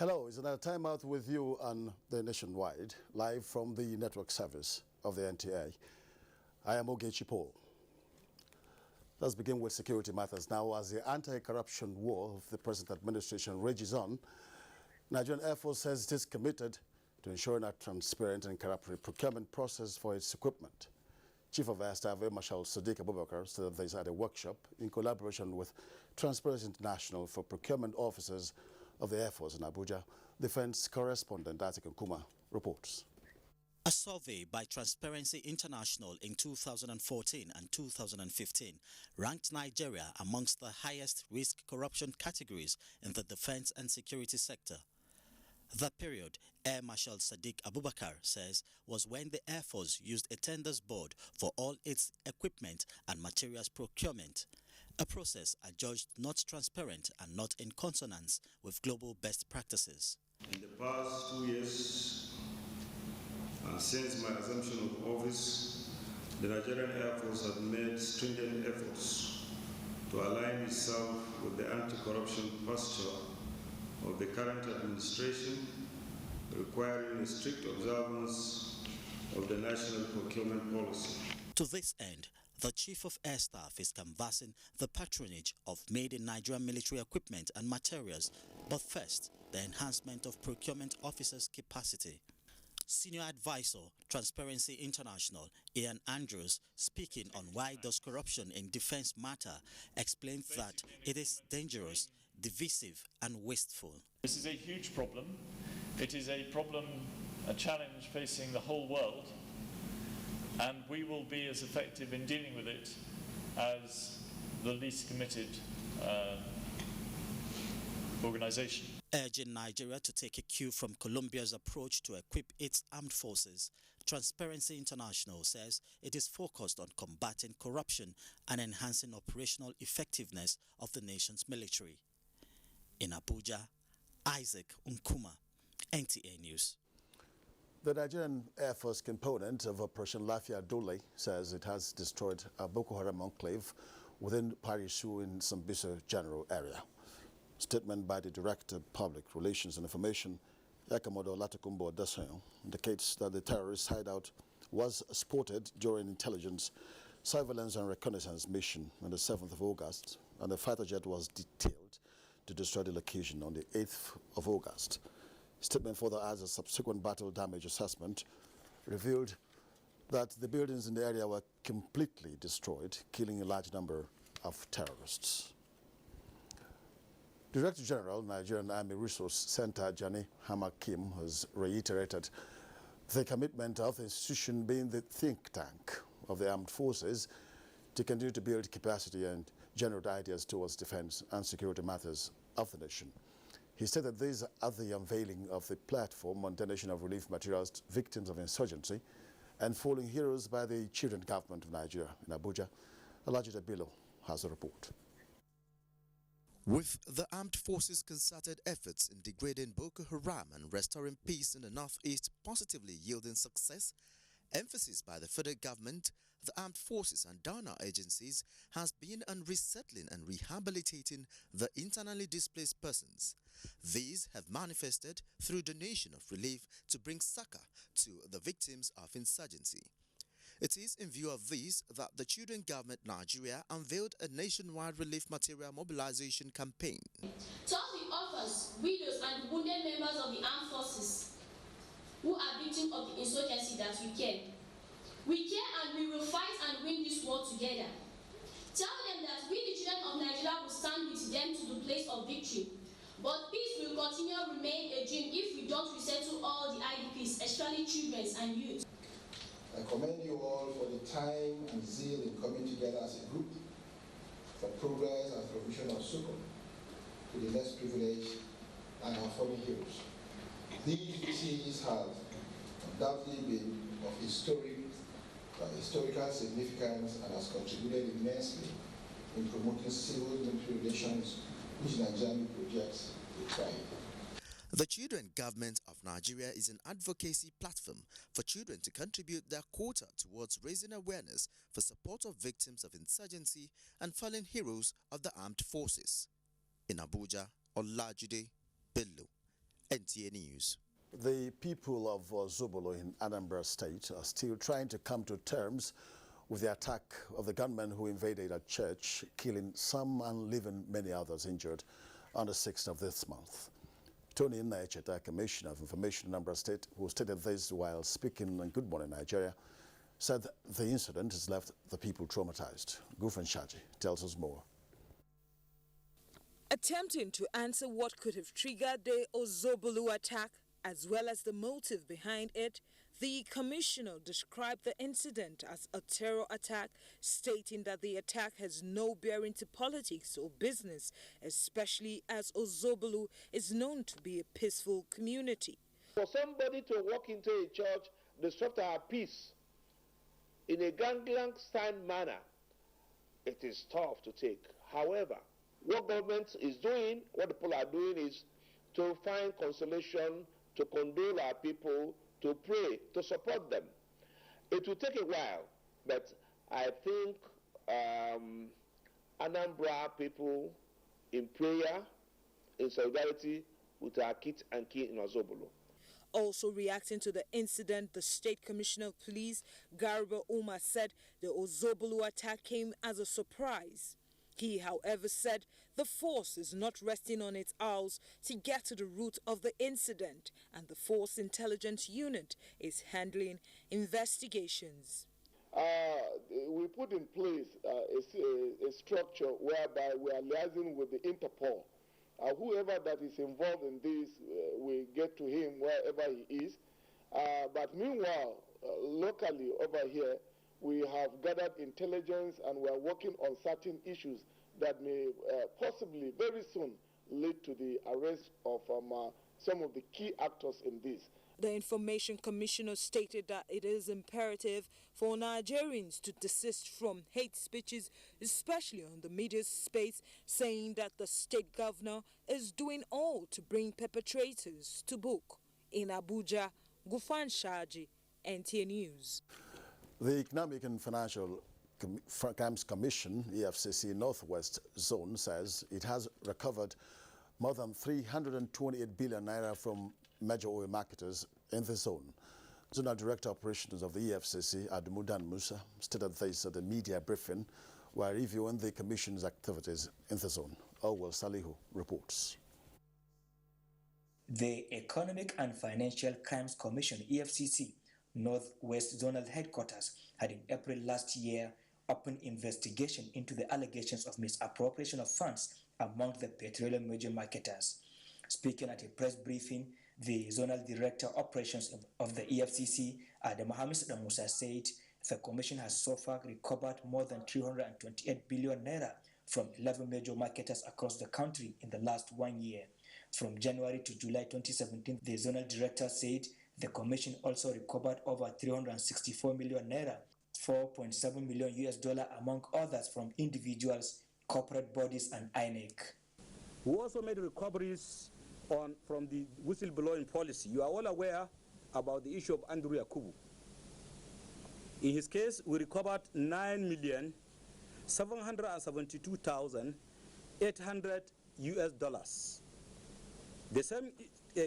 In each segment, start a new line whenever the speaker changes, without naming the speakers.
Hello, it's another time out with you on the Nationwide, live from the network service of the NTA. I am Ogechi Paul. Let's begin with security matters now. As the anti-corruption war of the present administration rages on, Nigerian Air Force says it is committed to ensuring a transparent and corrupt-free procurement process for its equipment. Chief of Air Staff Air Marshal Sadiq Abubakar said this at a workshop in collaboration with Transparency International for procurement officers of the Air Force in Abuja. Defense correspondent Atiku Kuma reports.
A survey by Transparency International in 2014 and 2015 ranked Nigeria amongst the highest risk corruption categories in the defense and security sector. The period, Air Marshal Sadiq Abubakar says, was when the Air Force used a tenders board for all its equipment and materials procurement, a process adjudged not transparent and not in consonance with global best practices.
In the past 2 years, and since my assumption of office, the Nigerian Air Force has made stringent efforts to align itself with the anti-corruption posture of the current administration, requiring a strict observance of the national procurement policy.
To this end, the Chief of Air Staff is canvassing the patronage of made-in-Nigeria military equipment and materials, but first, the enhancement of procurement officers' capacity. Senior Advisor, Transparency International, Ian Andrews, speaking on why does corruption in defense matter, explained that it is dangerous, divisive and wasteful.
This is a huge problem. It is a problem, a challenge facing the whole world, and we will be as effective in dealing with it as the least committed organization.
Urging Nigeria to take a cue from Colombia's approach to equip its armed forces, Transparency International says it is focused on combating corruption and enhancing operational effectiveness of the nation's military. In Abuja, Isaac Nkuma, NTA News.
The Nigerian Air Force component of Operation Lafia Dole says it has destroyed a Boko Haram enclave within Parishu in Sambisa General area. Statement by the Director of Public Relations and Information, Yakamodo Latukumbo Dasayo, indicates that the terrorist hideout was spotted during intelligence, surveillance and reconnaissance mission on the 7th of August, and the fighter jet was detailed to destroy the location on the 8th of August. Statement further adds a subsequent battle damage assessment revealed that the buildings in the area were completely destroyed, killing a large number of terrorists. Director General, Nigerian Army Resource Center, Jani Hamakim, has reiterated the commitment of the institution being the think tank of the armed forces to continue to build capacity and generate ideas towards defense and security matters of the nation. He stated this at the unveiling of the platform on donation of relief materials to victims of insurgency and fallen heroes by the children government of Nigeria in Abuja. Alajide Bilo has a report.
With the armed forces' concerted efforts in degrading Boko Haram and restoring peace in the northeast positively yielding success, emphasis by the federal government, the armed forces and donor agencies has been on resettling and rehabilitating the internally displaced persons. These have manifested through donation of relief to bring succor to the victims of insurgency. It is in view of this that the children government Nigeria unveiled a nationwide relief material mobilization campaign.
To all the orphans, widows and wounded members of the armed forces who are victims of the insurgency that we care. We care and we will fight and win this war together. Tell them that we the children of Nigeria will stand with them to the place of victory. But peace will continue to remain a dream if we don't resettle all the IDPs, especially children and youth.
I commend you all for the time and zeal in coming together as a group for progress and provision of succor to the less privileged and our fallen heroes. These duties have undoubtedly been of historical significance and has contributed immensely in promoting civil-military relations which Nigeria projects with pride.
The Children Government of Nigeria is an advocacy platform for children to contribute their quota towards raising awareness for support of victims of insurgency and fallen heroes of the armed forces. In Abuja, Olajide Bello, NTA News.
The people of Zobolo in Anambra State are still trying to come to terms with the attack of the gunmen who invaded a church, killing some and leaving many others injured on the 6th of this month. Tony Naicheta, Commissioner of Information in Anambra State, who stated this while speaking on Good Morning Nigeria, said the incident has left the people traumatized. Gufan Shaji tells us more.
Attempting to answer what could have triggered the Ozobolu attack, as well as the motive behind it, the commissioner described the incident as a terror attack, stating that the attack has no bearing to politics or business, especially as Ozobolu is known to be a peaceful community.
For somebody to walk into a church, disrupt our peace in a gang-style manner, it is tough to take. However, what government is doing, what the people are doing is to find consolation, to condole our people, to pray, to support them. It will take a while, but I think Anambra people in prayer, in solidarity with our kit and key in Ozobolo.
Also reacting to the incident, the State Commissioner of Police, Garba Umar, said the Ozobolo attack came as a surprise. He, however, said the force is not resting on its owls to get to the root of the incident, and the force intelligence unit is handling investigations.
We put in place a structure whereby we are liaising with the Interpol. Whoever that is involved in this, we get to him wherever he is. But meanwhile, locally over here, we have gathered intelligence and we are working on certain issues that may possibly very soon lead to the arrest of some of the key actors in this.
The Information Commissioner stated that it is imperative for Nigerians to desist from hate speeches, especially on the media space, saying that the state governor is doing all to bring perpetrators to book. In Abuja, Gufan Shaji, NTA News.
The Economic and Financial Crimes Commission, EFCC Northwest Zone, says it has recovered more than 328 billion naira from major oil marketers in the zone. Zonal Director Operations of the EFCC, Adumudan Musa, stated this at a media briefing while reviewing the Commission's activities in the zone. Owel Salihu reports.
The Economic and Financial Crimes Commission, EFCC, Northwest Zonal Headquarters, had in April last year opened investigation into the allegations of misappropriation of funds among the petroleum major marketers. Speaking at a press briefing, the Zonal Director Operations of the EFCC, Mohammed Musa, said the Commission has so far recovered more than 328 billion naira from 11 major marketers across the country in the last 1 year. From January to July 2017, the Zonal Director said the Commission also recovered over 364 million naira, $4.7 million among others from individuals, corporate bodies, and INEC.
We also made recoveries from the whistleblowing policy. You are all aware about the issue of Andrew Yakubu. In his case, we recovered $9,772,800. The same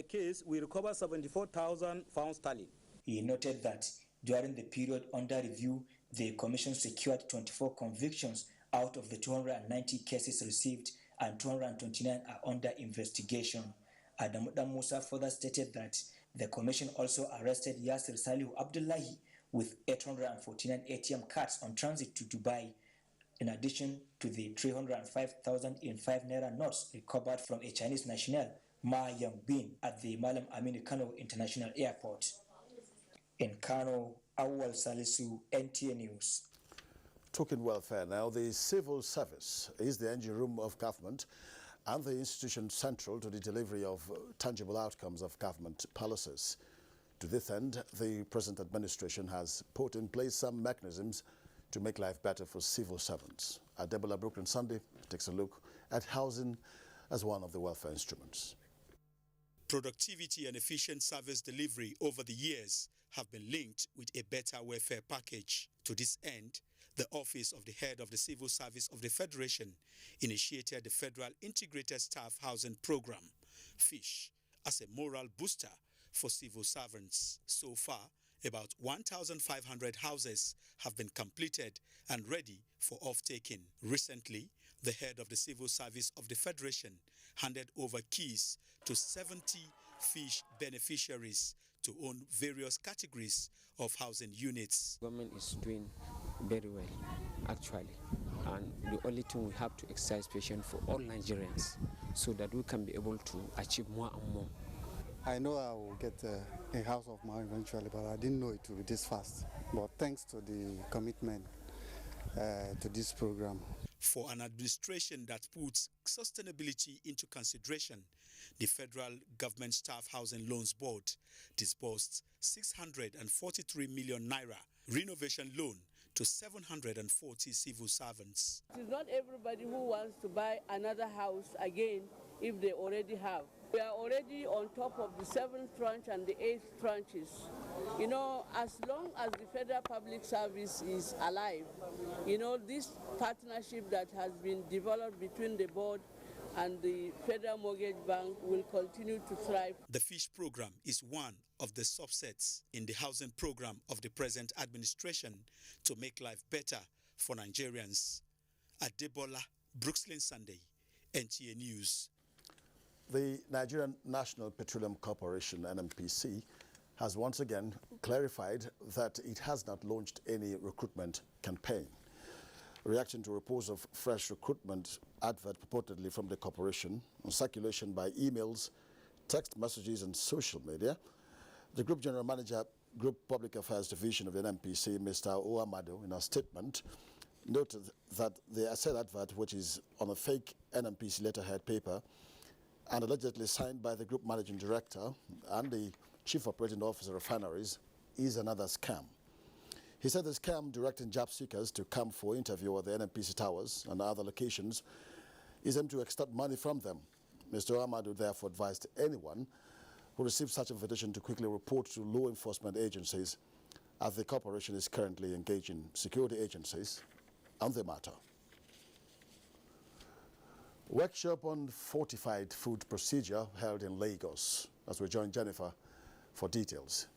case, we recovered 74,000 pounds sterling.
He noted that during the period under review, the Commission secured 24 convictions out of the 290 cases received, and 229 are under investigation. Adamuda Musa further stated that the Commission also arrested Yasir Salihu Abdullahi with 849 ATM cards on transit to Dubai, in addition to the 305,000 in 5 naira notes recovered from a Chinese national, Ma Yangbin, at the Malam Aminu Kano International Airport. In Kano, Awal Salisu, NTA News.
Talking welfare now, the civil service is the engine room of government and the institution central to the delivery of tangible outcomes of government policies. To this end, the present administration has put in place some mechanisms to make life better for civil servants. Adebola Brooklyn Sunday takes a look at housing as one of the welfare instruments.
Productivity and efficient service delivery over the years have been linked with a better welfare package. To this end, the Office of the Head of the Civil Service of the Federation initiated the Federal Integrated Staff Housing Program, FISH, as a moral booster for civil servants. So far, about 1,500 houses have been completed and ready for off-taking. Recently, the head of the Civil Service of the Federation handed over keys to 70 fish beneficiaries to own various categories of housing units.
Government is doing very well, actually, and the only thing we have to exercise patience for all Nigerians so that we can be able to achieve more and more.
I know I will get a house of my own eventually, but I didn't know it would be this fast. But thanks to the commitment to this program.
For an administration that puts sustainability into consideration, the Federal Government Staff Housing Loans Board disbursed 643 million naira renovation loan to 740 civil servants.
It is not everybody who wants to buy another house again if they already have. We are already on top of the 7th tranche and the 8th tranches. You know, as long as the Federal Public Service is alive, you know, this partnership that has been developed between the board and the Federal Mortgage Bank will continue to thrive. The
FISH program is one of the subsets in the housing program of the present administration to make life better for Nigerians. Adebola, Brooklyn Sunday, NTA News.
The Nigerian National Petroleum Corporation, NNPC, has once again clarified that it has not launched any recruitment campaign. Reacting to reports of fresh recruitment advert purportedly from the corporation on circulation by emails, text messages and social media, the Group General Manager, Group Public Affairs Division of the NNPC, Mr. Oamado, in a statement, noted that the said advert, which is on a fake NNPC letterhead paper and allegedly signed by the Group Managing Director and the Chief Operating Officer of Refineries, is another scam. He said the scam directing job seekers to come for interview at the NNPC towers and other locations is aimed to extort money from them. Mr. Oamado therefore advised anyone who receives such invitation to quickly report to law enforcement agencies, as the corporation is currently engaging security agencies on the matter. Workshop on fortified food procedure held in Lagos, as we join Jennifer for details.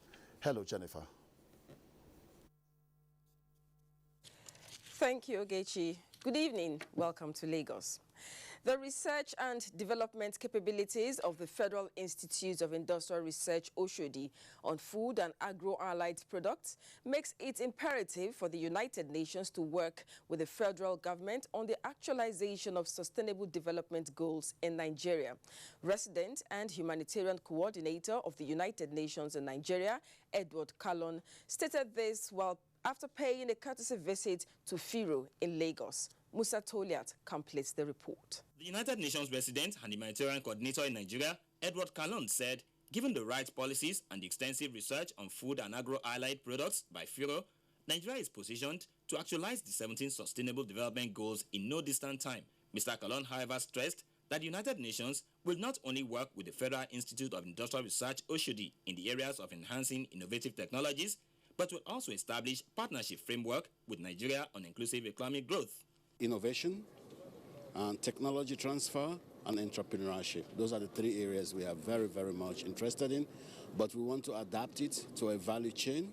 Hello, Jennifer.
Thank you, Ogechi. Good evening. Welcome to Lagos. The research and development capabilities of the Federal Institute of Industrial Research, Oshodi, on food and agro-allied products makes it imperative for the United Nations to work with the federal government on the actualization of sustainable development goals in Nigeria. Resident and humanitarian coordinator of the United Nations in Nigeria, Edward Kalon, stated this while after paying a courtesy visit to Firo in Lagos. Musa Toliat completes the report.
The United Nations resident and humanitarian coordinator in Nigeria, Edward Kalon, said, given the right policies and the extensive research on food and agro-allied products by FIRO, Nigeria is positioned to actualize the 17 Sustainable Development Goals in no distant time. Mr. Kalon, however, stressed that the United Nations will not only work with the Federal Institute of Industrial Research, Oshodi, in the areas of enhancing innovative technologies, but will also establish partnership framework with Nigeria on inclusive economic growth.
Innovation, and technology transfer, and entrepreneurship. Those are the three areas we are very, very much interested in, but we want to adapt it to a value chain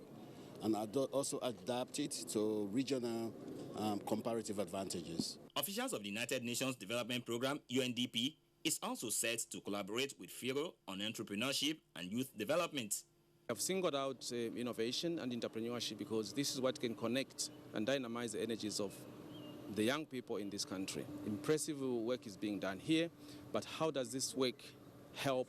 and also adapt it to regional comparative advantages.
Officials of the United Nations Development Programme, UNDP, is also set to collaborate with FIRO on entrepreneurship and youth development.
I've singled out innovation and entrepreneurship because this is what can connect and dynamize the energies of the young people in this country. Impressive work is being done here, but how does this work help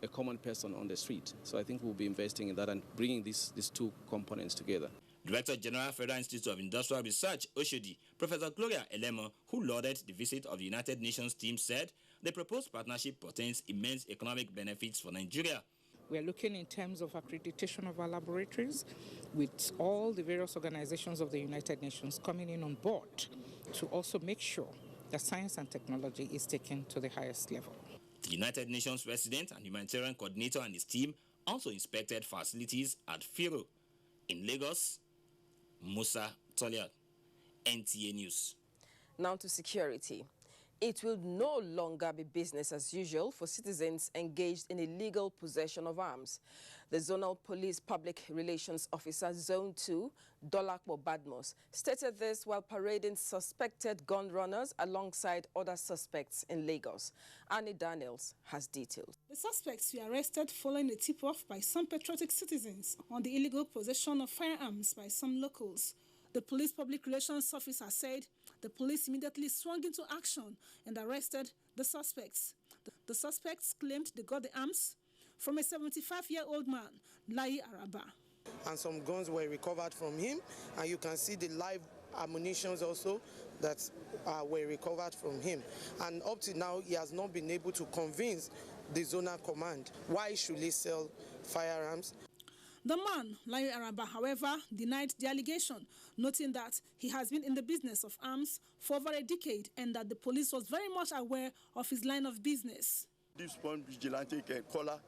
a common person on the street? So I think we'll be investing in that and bringing these two components together.
Director General, Federal Institute of Industrial Research, Oshodi, Professor Gloria Elemo, who lauded the visit of the United Nations team, said the proposed partnership portends immense economic benefits for Nigeria.
We are looking in terms of accreditation of our laboratories with all the various organizations of the United Nations coming in on board to also make sure that science and technology is taken to the highest level.
The United Nations resident and humanitarian coordinator and his team also inspected facilities at FIRO. In Lagos, Musa Toliat, NTA News.
Now to security. It will no longer be business as usual for citizens engaged in illegal possession of arms. The Zonal Police Public Relations Officer, Zone 2, Dolakbo Badmos, stated this while parading suspected gun runners alongside other suspects in Lagos. Annie Daniels has details.
The suspects were arrested following a tip-off by some patriotic citizens on the illegal possession of firearms by some locals. The Police Public Relations Officer said the police immediately swung into action and arrested the suspects. The suspects claimed they got the arms from a 75-year-old man, Lai Araba.
And some guns were recovered from him, and you can see the live ammunitions also that were recovered from him. And up to now, he has not been able to convince the zonal command why should he sell firearms.
The man, Lai Araba, however, denied the allegation, noting that he has been in the business of arms for over a decade and that the police was very much aware of his line of business.
This one vigilante caller,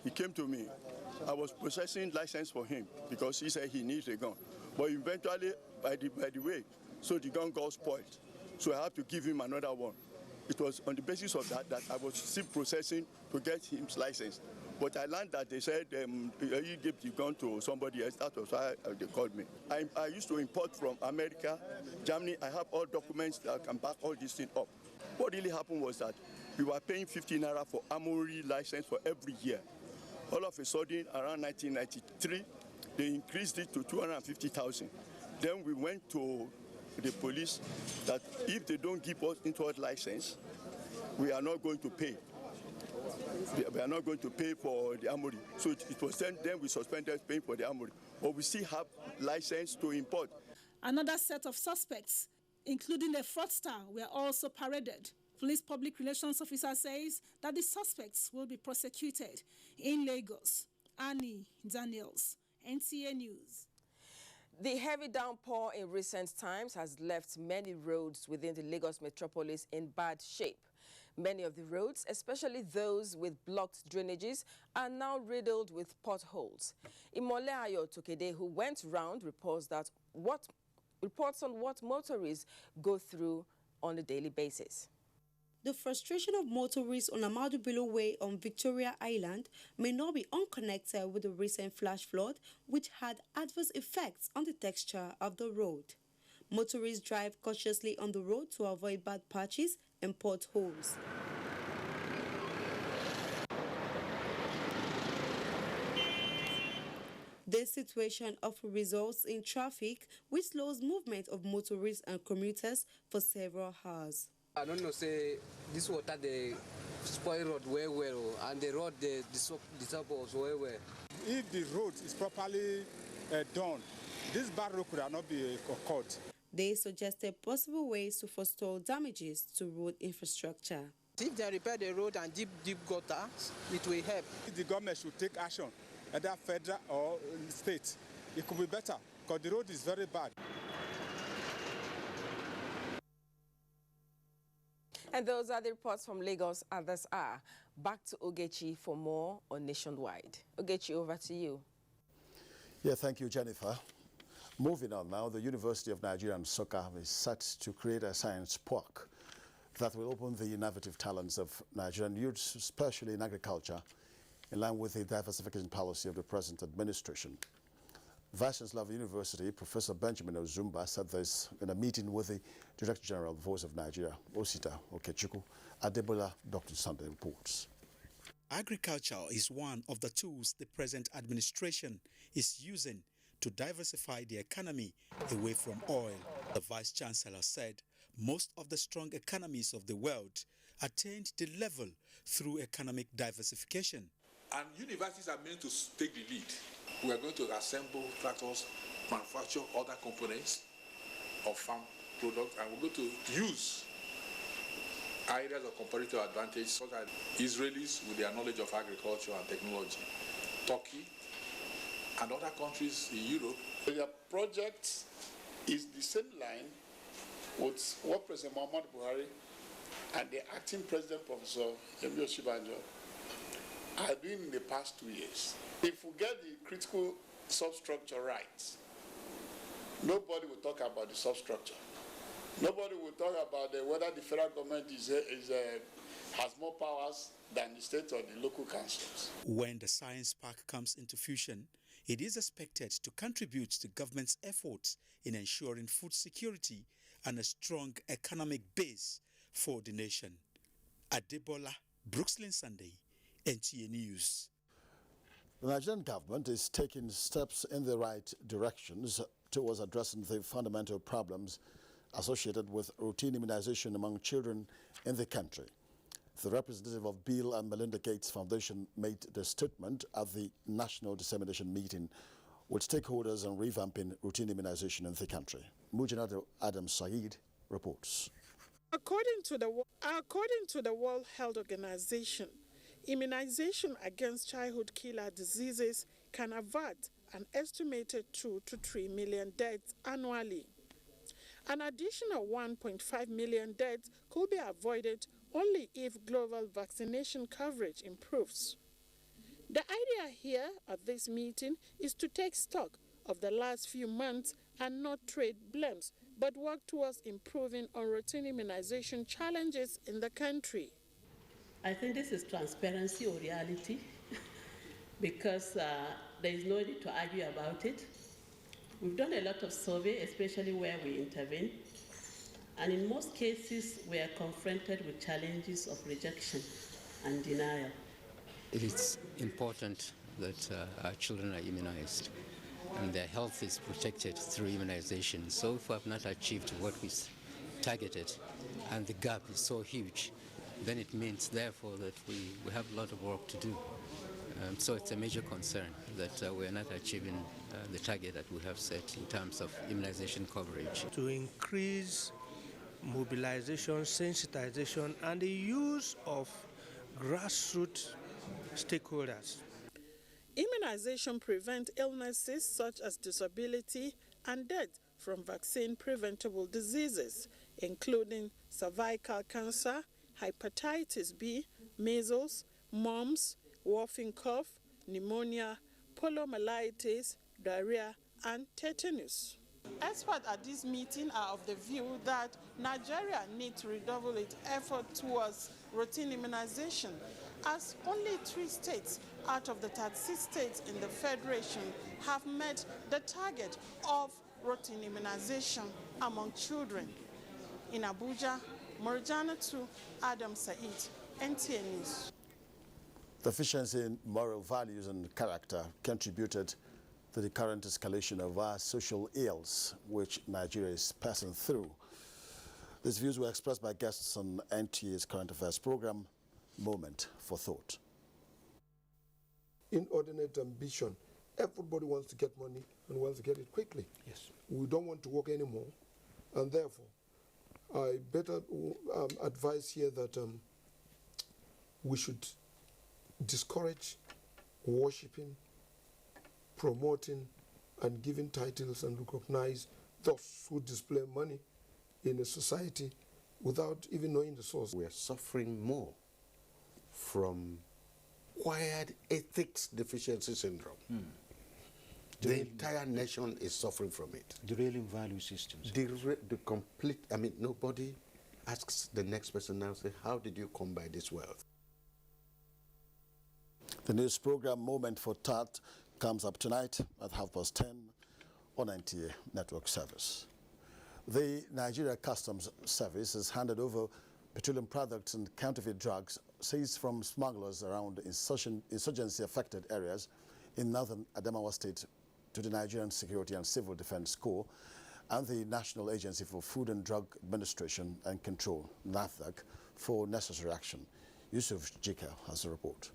he came to me. I was processing license for him because he said he needs a gun. But eventually, by the way, so the gun got spoiled. So I had to give him another one. It was on the basis of that I was still processing to get him license. But I learned that they said he gave the gun to somebody else. That was why they called me. I used to import from America, Germany. I have all documents that can back all this thing up. What really happened was that we were paying 50 naira for armory license for every year. All of a sudden, around 1993, they increased it to 250,000. Then we went to the police that if they don't give us import license, we are not going to pay. We are not going to pay for the armory. So it was then we suspended paying for the armory. But we still have license to import.
Another set of suspects, including a fraudster, were also paraded. Police Public Relations Officer says that the suspects will be prosecuted in Lagos. Annie Daniels, NTA News.
The heavy downpour in recent times has left many roads within the Lagos metropolis in bad shape. Many of the roads, especially those with blocked drainages, are now riddled with potholes. Imole Ayo Tokede, who went round, reports on what motorists go through on a daily basis.
The frustration of motorists on Amadu Bello Way on Victoria Island may not be unconnected with the recent flash flood, which had adverse effects on the texture of the road. Motorists drive cautiously on the road to avoid bad patches and potholes. This situation often results in traffic, which slows movement of motorists and commuters for several hours.
I don't know, say this water they spoil road well, and the road they disturb us well.
If the road is properly done, this bad road could not be occurred.
They suggested possible ways to forestall damages to road infrastructure.
If they repair the road and deep gutters, it will help.
If the government should take action, either federal or state, it could be better because the road is very bad.
And those are the reports from Lagos at this hour. Back to Ogechi for more on Nationwide. Ogechi, over to you.
Yeah, thank you, Jennifer. Moving on now, the University of Nigeria and Nsukka is set to create a science park that will open the innovative talents of Nigerian youths, especially in agriculture, in line with the diversification policy of the present administration. Vice Chancellor of the University, Professor Benjamin Ozumba, said this in a meeting with the Director General of the Voice of Nigeria, Osita Okechukwu. Adebola Dr. Sunday reports.
Agriculture is one of the tools the present administration is using to diversify the economy away from oil. The Vice Chancellor said most of the strong economies of the world attained the level through economic diversification.
And universities are meant to take the lead. We are going to assemble tractors, manufacture other components of farm products, and we're going to use areas of comparative advantage such as Israelis with their knowledge of agriculture and technology, Turkey, and other countries in Europe.
The project is the same line with what President Muhammadu Buhari and the acting President, Professor Yemi Osinbajo, are doing in the past 2 years. If we get the critical substructure right, nobody will talk about the substructure. Nobody will talk about whether the federal government has more powers than the state or the local councils.
When the science park comes into fusion, it is expected to contribute to government's efforts in ensuring food security and a strong economic base for the nation. Adebola, Brooklyn Sunday, NTA News.
The Nigerian government is taking steps in the right directions towards addressing the fundamental problems associated with routine immunization among children in the country. The representative of Bill and Melinda Gates Foundation made the statement at the national dissemination meeting with stakeholders on revamping routine immunization in the country. Mujinat Adam Saeed reports.
According to the World Health Organization, immunization against childhood killer diseases can avert an estimated 2 to 3 million deaths annually. An additional 1.5 million deaths could be avoided only if global vaccination coverage improves. The idea here at this meeting is to take stock of the last few months and not trade blames, but work towards improving on routine immunization challenges in the country.
I think this is transparency or reality because there is no need to argue about it. We've done a lot of survey, especially where we intervene, and in most cases we are confronted with challenges of rejection and denial.
It is important that our children are immunized and their health is protected through immunization. So if we have not achieved what we targeted and the gap is so huge, then it means therefore that we have a lot of work to do. So it's a major concern that we are not achieving the target that we have set in terms of immunization coverage.
To increase mobilization, sensitization, and the use of grassroots stakeholders.
Immunization prevents illnesses such as disability and death from vaccine-preventable diseases, including cervical cancer, hepatitis B, measles, mumps, whooping cough, pneumonia, poliomyelitis, diarrhea, and tetanus. Experts at this meeting are of the view that Nigeria needs to redouble its effort towards routine immunization, as only 3 states out of the 36 states in the Federation have met the target of routine immunization among children. In Abuja, Morjana to Adam Said, NTA News.
Deficiency in moral values and character contributed to the current escalation of our social ills, which Nigeria is passing through. These views were expressed by guests on NTA's current affairs program, Moment for Thought.
Inordinate ambition. Everybody wants to get money and wants to get it quickly.
Yes.
We don't want to work anymore, and therefore, I better advise here that we should discourage worshipping, promoting, and giving titles and recognize those who display money in a society without even knowing the source.
We are suffering more from acquired ethics deficiency syndrome. The entire nation is suffering from it.
Derailing value systems.
The complete, I mean, nobody asks the next person now, say, how did you come by this wealth?
The news program Moment for Thought comes up tonight at 10:30 on NTA Network Service. The Nigeria Customs Service has handed over petroleum products and counterfeit drugs seized from smugglers around insurgency-affected areas in northern Adamawa State to the Nigerian Security and Civil Defense Corps and the National Agency for Food and Drug Administration and Control, NAFDAC, for necessary action. Yusuf Jika has a report.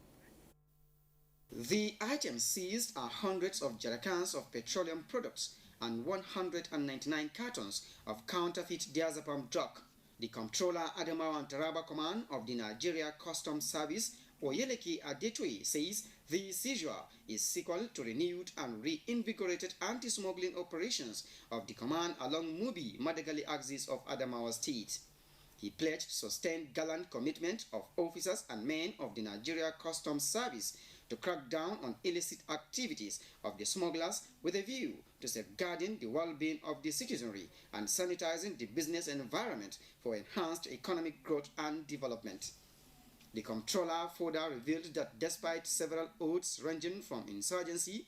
The items seized are hundreds of jerrycans of petroleum products and 199 cartons of counterfeit diazepam drug. The Comptroller Adamawa and Taraba Command of the Nigeria Customs Service, Oyeleki Adetui, says the seizure is sequel to renewed and reinvigorated anti-smuggling operations of the command along Mubi-Madagali axis of Adamawa State. He pledged sustained gallant commitment of officers and men of the Nigeria Customs Service to crack down on illicit activities of the smugglers with a view to safeguarding the well-being of the citizenry and sanitizing the business environment for enhanced economic growth and development. The comptroller further revealed that despite several odds ranging from insurgency,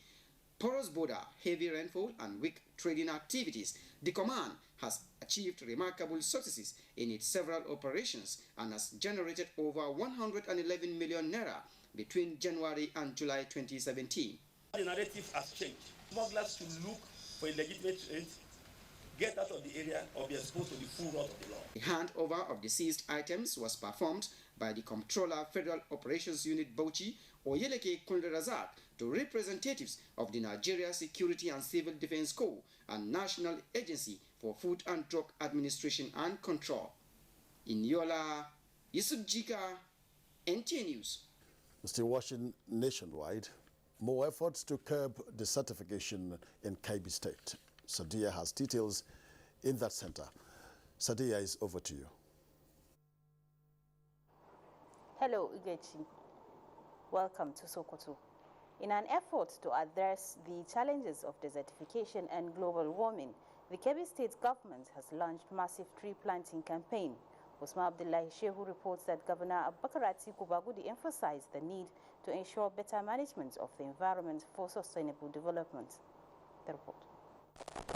porous border, heavy rainfall, and weak trading activities, the command has achieved remarkable successes in its several operations and has generated over 111 million naira between January and July 2017.
The narrative has changed. Smugglers should look for a legitimate trade, get out of the area, or be exposed to the full wrath of the law.
The handover of the seized items was performed by the Comptroller Federal Operations Unit Bauchi, Oyeleke Kunderazak, to representatives of the Nigeria Security and Civil Defense Corps and National Agency for Food and Drug Administration and Control. In Yola, Yusuf Jika, NTA News.
Still watching nationwide, more efforts to curb desertification in Kebbi State. Sadia has details in that center. Sadia, is over to you.
Hello, Ugechi. Welcome to Sokoto. In an effort to address the challenges of desertification and global warming, the Kebbi State government has launched massive tree planting campaign. Usman Abdullahi Shehu reports that Governor Abubakar Atiku Bagudi emphasized the need to ensure better management of the environment for sustainable development. The report.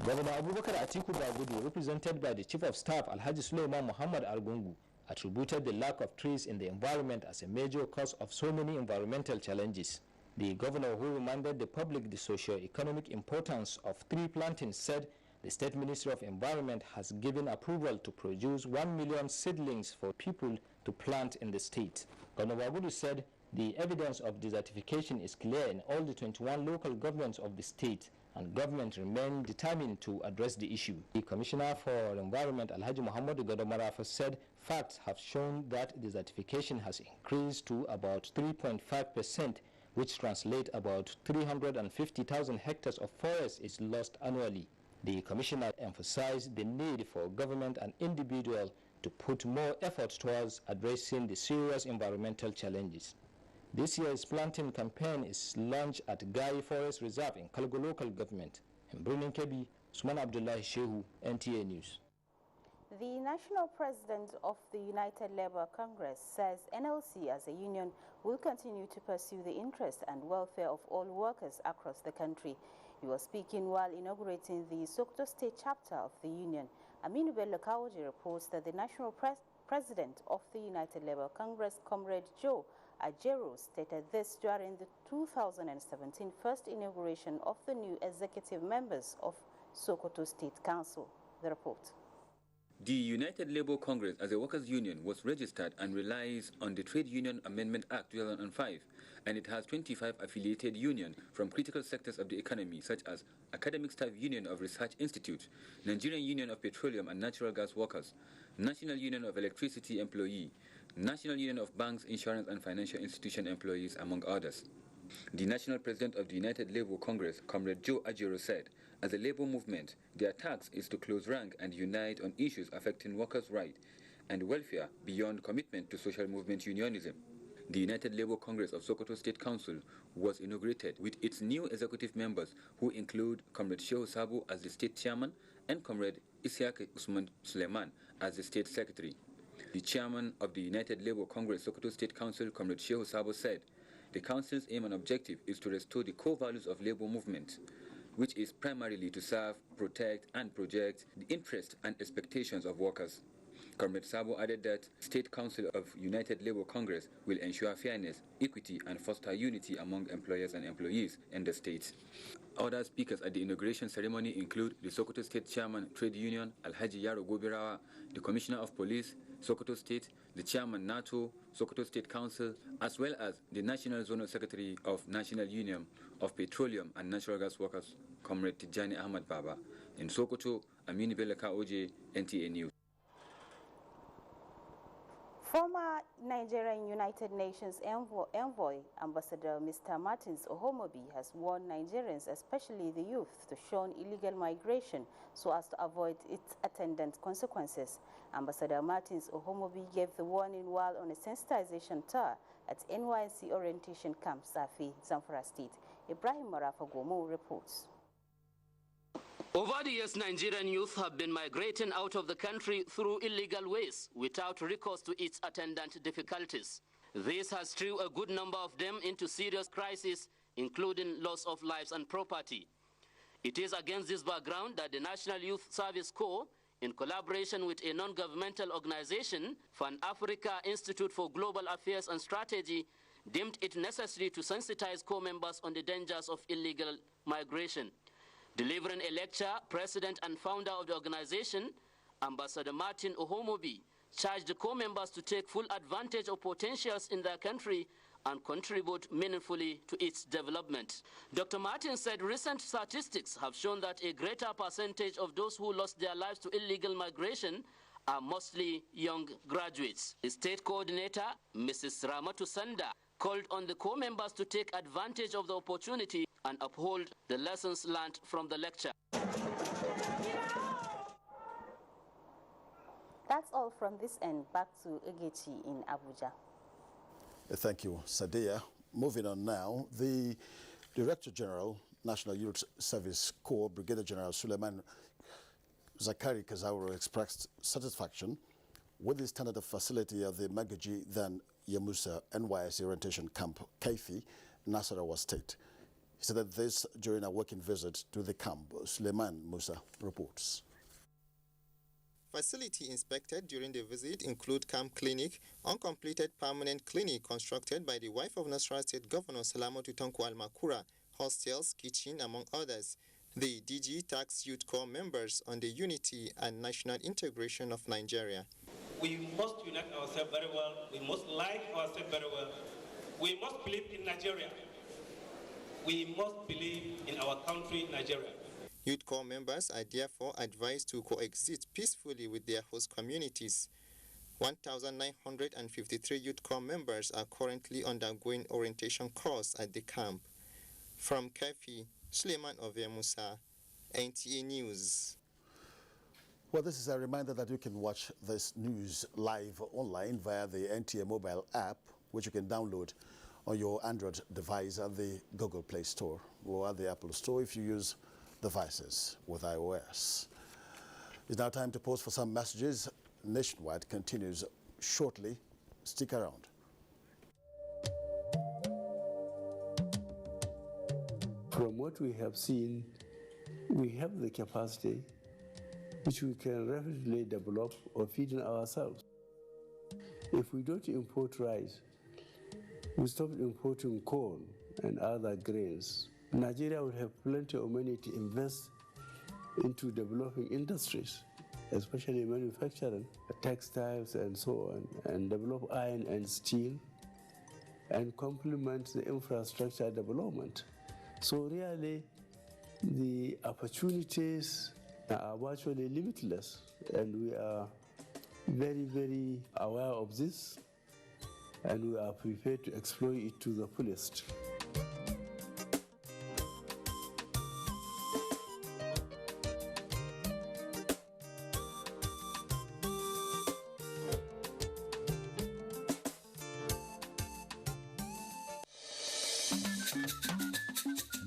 Governor Abubakar Atiku Bagudi, represented by the Chief of Staff Alhaji Suleiman Muhammad Argungu, attributed the lack of trees in the environment as a major cause of so many environmental challenges. The governor, who reminded the public the socio-economic importance of tree planting, said the State Ministry of Environment has given approval to produce 1 million seedlings for people to plant in the state. Governor Bagudi said the evidence of desertification is clear in all the 21 local governments of the state, and government remain determined to address the issue. The Commissioner for Environment, Alhaji Muhammad Godomarafa, said facts have shown that desertification has increased to about 3.5%, which translates about 350,000 hectares of forest is lost annually. The Commissioner emphasized the need for government and individuals to put more effort towards addressing the serious environmental challenges. This year's planting campaign is launched at Gai Forest Reserve in Kalgo local government. In Brunin Kebbi, Usman Abdullahi Shehu, NTA News.
The national president of the United Labour Congress says NLC as a union will continue to pursue the interest and welfare of all workers across the country. He was speaking while inaugurating the Sokoto State chapter of the union. Aminu Bello Kawoji reports that the national president of the United Labour Congress, Comrade Joe Ajero, stated this during the 2017 first inauguration of the new executive members of Sokoto State Council. The report.
The United Labour Congress as a workers' union was registered and relies on the Trade Union Amendment Act 2005, and it has 25 affiliated unions from critical sectors of the economy such as Academic Staff Union of Research Institute, Nigerian Union of Petroleum and Natural Gas Workers, National Union of Electricity Employee, National Union of Banks, Insurance and Financial Institution Employees, among others. The national president of the United Labour Congress, Comrade Joe Ajero, said, as a labour movement, their task is to close rank and unite on issues affecting workers' rights and welfare beyond commitment to social movement unionism. The United Labour Congress of Sokoto State Council was inaugurated with its new executive members, who include Comrade Shehu Sabo as the state chairman and Comrade Isiaq Usman Suleiman as the state secretary. The chairman of the United Labour Congress Sokoto State Council, Comrade Shehu Sabo, said the council's aim and objective is to restore the core values of labour movement, which is primarily to serve, protect and project the interests and expectations of workers. Comrade Sabo added that State Council of United Labour Congress will ensure fairness, equity and foster unity among employers and employees in the state. Other speakers at the inauguration ceremony include the Sokoto State Chairman Trade Union, Alhaji Yaro Gobirawa, the Commissioner of Police, Sokoto State, the Chairman NATO, Sokoto State Council, as well as the National Zonal Secretary of National Union of Petroleum and Natural Gas Workers, Comrade Tijani Ahmad Baba. In Sokoto, Amini Belaka Oje, NTA News.
Former Nigerian United Nations envoy, Ambassador Mr. Martins Ohomobi, has warned Nigerians, especially the youth, to shun illegal migration so as to avoid its attendant consequences. Ambassador Martins Ohomobi gave the warning while on a sensitization tour at NYSC Orientation Camp Safi, Zamfara State. Ibrahim Marafagomo reports.
Over the years, Nigerian youth have been migrating out of the country through illegal ways without recourse to its attendant difficulties. This has threw a good number of them into serious crises, including loss of lives and property. It is against this background that the National Youth Service Corps, in collaboration with a non-governmental organization, Fan Africa Institute for Global Affairs and Strategy, deemed it necessary to sensitize corps members on the dangers of illegal migration. Delivering a lecture, President and founder of the organization, Ambassador Martin Ohomobi, charged the corps members to take full advantage of potentials in their country and contribute meaningfully to its development. Dr. Martin said recent statistics have shown that a greater percentage of those who lost their lives to illegal migration are mostly young graduates. The state coordinator, Mrs. Ramatu Sanda, called on the corps members to take advantage of the opportunity and uphold the lessons learned from the lecture.
That's all from this end. Back to Egechi in Abuja.
Thank you, Sadia. Moving on now, the Director General, National Youth Service Corps, Brigadier General Suleiman Zakari Kazauro, expressed satisfaction with the standard of facility of the Magaji then Yamusa NYSC Orientation Camp, Kaifi, Nasarawa State. He said that this during a working visit to the camp. Suleiman Musa reports.
Facility inspected during the visit include camp clinic, uncompleted permanent clinic constructed by the wife of Nasarawa State Governor Salamatu Tanko Al-Makura, hostels, kitchen, among others. The DG tasked Youth Corps members on the unity and national integration of Nigeria.
We must unite ourselves very well. We must like ourselves very well. We must believe in Nigeria. We must believe in our country, Nigeria.
Youth Corps members are therefore advised to coexist peacefully with their host communities. 1,953 Youth Corps members are currently undergoing orientation course at the camp. From Kefi, Suleiman Ove Musa, NTA News.
Well, this is a reminder that you can watch this news live online via the NTA mobile app, which you can download on your Android device at the Google Play Store or at the Apple Store if you use devices with iOS. It's now time to pause for some messages. Nationwide continues shortly. Stick around.
From what we have seen, we have the capacity which we can rapidly develop or feed in ourselves. If we don't import rice, we stop importing corn and other grains, Nigeria will have plenty of money to invest into developing industries, especially manufacturing, textiles and so on, and develop iron and steel, and complement the infrastructure development. So really, the opportunities are virtually limitless, and we are very, very aware of this, and we are prepared to exploit it to the fullest.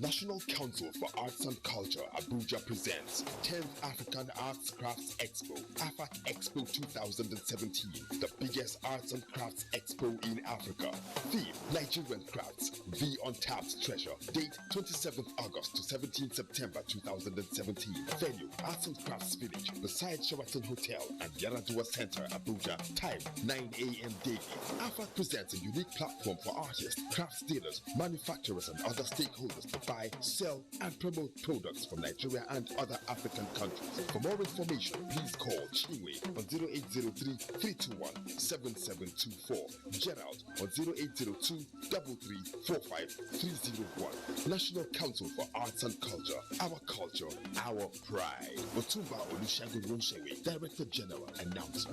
National Council for Arts and Culture, Abuja presents 10th African Arts Crafts Expo, AFAC Expo 2017, the biggest arts and crafts expo in Africa. Theme, Nigerian crafts, the untapped treasure. Date, 27th August to 17th September 2017. Venue, Arts and Crafts Village, beside Sheraton Hotel and Yaradua Center, Abuja. Time, 9 a.m. daily. AFAC presents a unique platform for artists, crafts dealers, manufacturers and other stakeholders to buy, sell, and promote products from Nigeria and other African countries. For more information, please call Chinwe on 0803-321-7724, Gerald on 0802-3345-301. National Council for Arts and Culture, our culture, our pride. Otumba Olusegun Ronshewe, Director General, announcer.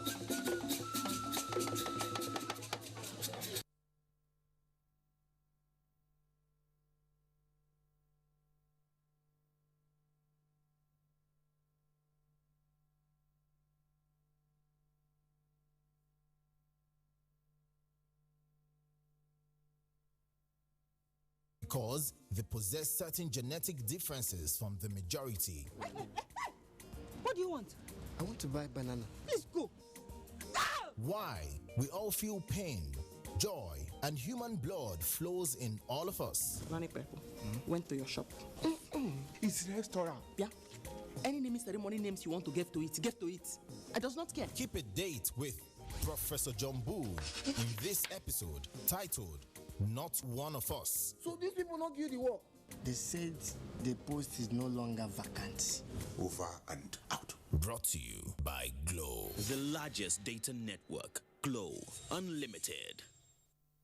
because they possess certain genetic differences from the majority.
What do you want?
I want to buy banana.
Please go.
Why we all feel pain, joy, and human blood flows in all of us.
Nani people went to your shop.
It's a restaurant.
Yeah. Any naming ceremony names you want to give to it, give to it. I does not care.
Keep a date with Professor John Bull in this episode titled Not One of Us.
So these people not give the work. They said the post is no longer vacant.
Over and out.
Brought to you by Glow.
The largest data network, Glow Unlimited.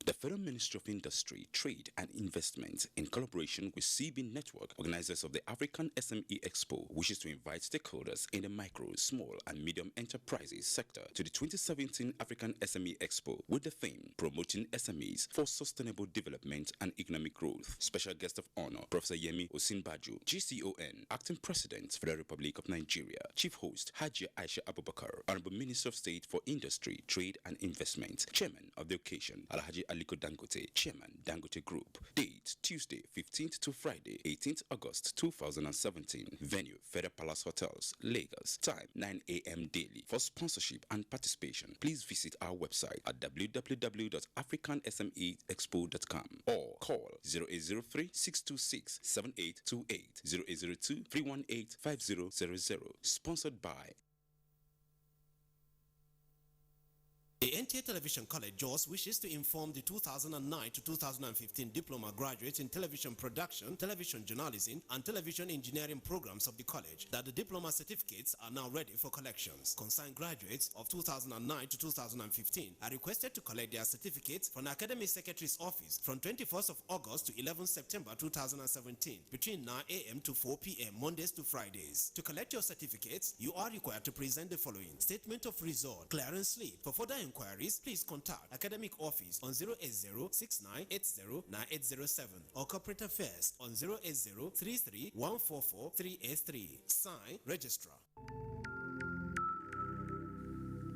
The Federal Ministry of Industry, Trade and Investment, in collaboration with CB Network, organizers of the African SME Expo, wishes to invite stakeholders in the micro, small and medium enterprises sector to the 2017 African SME Expo with the theme, Promoting SMEs for Sustainable Development and Economic Growth. Special guest of honor, Professor Yemi Osinbajo, GCON, Acting President, Federal Republic of Nigeria. Chief host, Hajia Aisha Abubakar, Honorable Minister of State for Industry, Trade and Investment. Chairman of the occasion, Alhaji Aliko Dangote, Chairman, Dangote Group. Date, Tuesday, 15th to Friday, 18th August 2017. Venue, Federal Palace Hotels, Lagos. Time, 9 a.m. daily. For sponsorship and participation, please visit our website at www.africansmeexpo.com or call 0803-626-7828, 0802-318-5000. Sponsored by
The NTA Television College, Jos, wishes to inform the 2009 to 2015 diploma graduates in television production, television journalism, and television engineering programs of the college that the diploma certificates are now ready for collections. Concerned graduates of 2009 to 2015 are requested to collect their certificates from the Academy Secretary's office from 21st of August to 11 September 2017 between 9 a.m. to 4 p.m. Mondays to Fridays. To collect your certificates, you are required to present the following: statement of result, clearance slip. For further inquiries, please contact Academic Office on 080-6980-9807 or Corporate Affairs on 080-33-144-383. Sign, Registrar.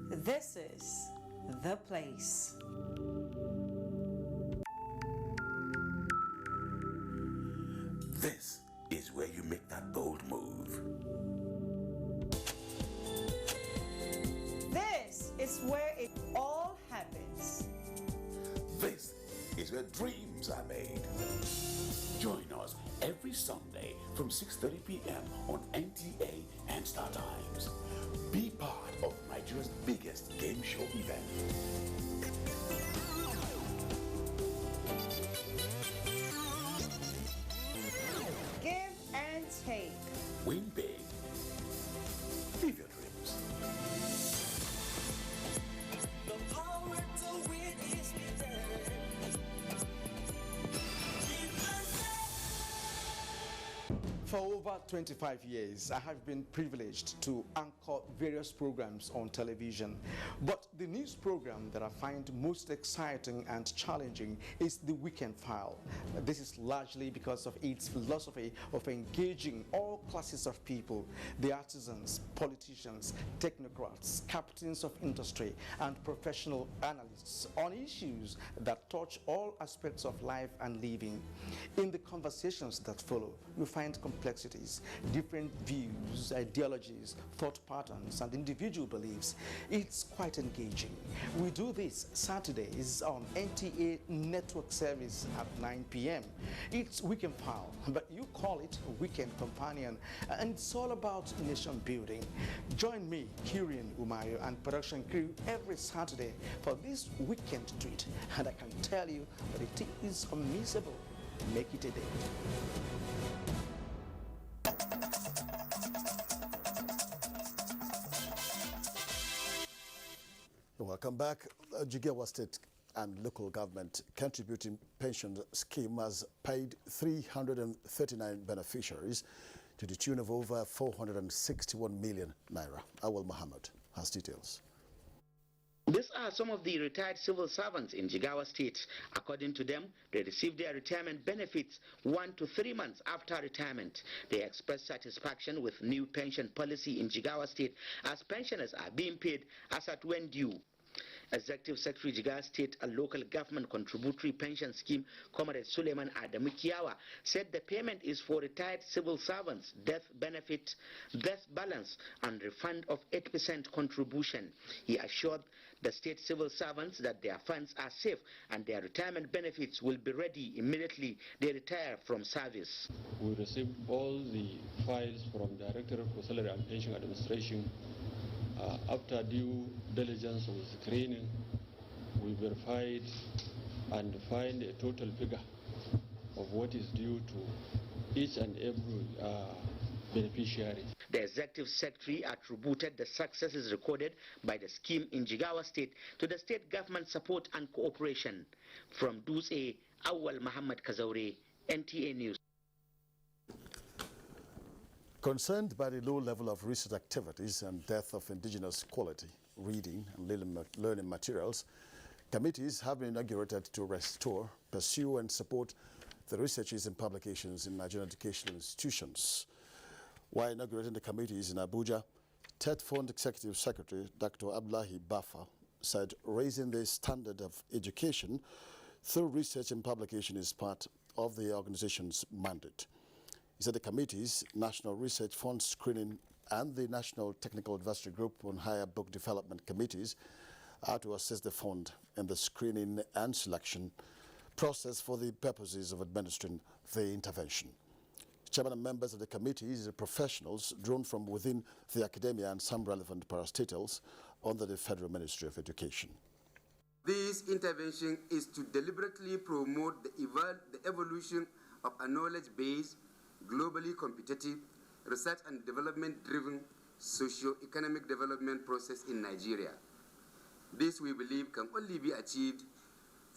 This is The Place.
This is where you make that bold move.
This is where it all happens.
This is where dreams are made. Join us every Sunday from 6:30 p.m. on NTA and Star Times. Be part of Nigeria's biggest game show event.
Give and take.
Win big. Live your dreams.
The power to win is
For over 25 years, I have been privileged to anchor various programs on television. But the news program that I find most exciting and challenging is The Weekend File. This is largely because of its philosophy of engaging all classes of people, the artisans, politicians, technocrats, captains of industry, and professional analysts on issues that touch all aspects of life and living. In the conversations that follow, you find complexities, different views, ideologies, thought patterns, and individual beliefs. It's quite engaging. We do this Saturdays on NTA Network Service at 9 p.m. It's Weekend File, but you call it Weekend Companion, and it's all about nation building. Join me, Kirian Umayo, and production crew every Saturday for this weekend treat, and I can tell you that it is unmissable. Make it a day.
Welcome back. Jigawa State and local government contributing pension scheme has paid 339 beneficiaries to the tune of over 461 million naira. Awal Muhammad has details.
These are some of the retired civil servants in Jigawa State. According to them, they received their retirement benefits 1 to 3 months after retirement. They expressed satisfaction with new pension policy in Jigawa State as pensioners are being paid as at when due. Executive Secretary Jigawa State and Local Government Contributory Pension Scheme, Comrade Suleiman Adamu Kiyawa, said the payment is for retired civil servants, death benefit, death balance, and refund of 8% contribution. He assured the state civil servants that their funds are safe and their retirement benefits will be ready immediately they retire from service.
We received all the files from Directorate for Salary and Pension Administration. After due diligence of screening, we verified and find a total figure of what is due to each and every beneficiary.
The Executive Secretary attributed the successes recorded by the scheme in Jigawa State to the state government support and cooperation. From Duse, Awal Muhammad Kazaure, NTA News.
Concerned by the low level of research activities and death of indigenous quality reading and learning materials, committees have been inaugurated to restore, pursue and support the researches and publications in Nigerian educational institutions. While inaugurating the committees in Abuja, TED Fund Executive Secretary Dr. Abdullahi Bafa said raising the standard of education through research and publication is part of the organization's mandate. He said the committees, National Research Fund Screening and the National Technical Advisory Group on Higher Book Development Committees are to assist the fund in the screening and selection process for the purposes of administering the intervention. Chairman and members of the committees are professionals drawn from within the academia and some relevant parastatals under the Federal Ministry of Education.
This intervention is to deliberately promote the evolution of a knowledge-based, globally competitive, research and development-driven socio-economic development process in Nigeria. This, we believe, can only be achieved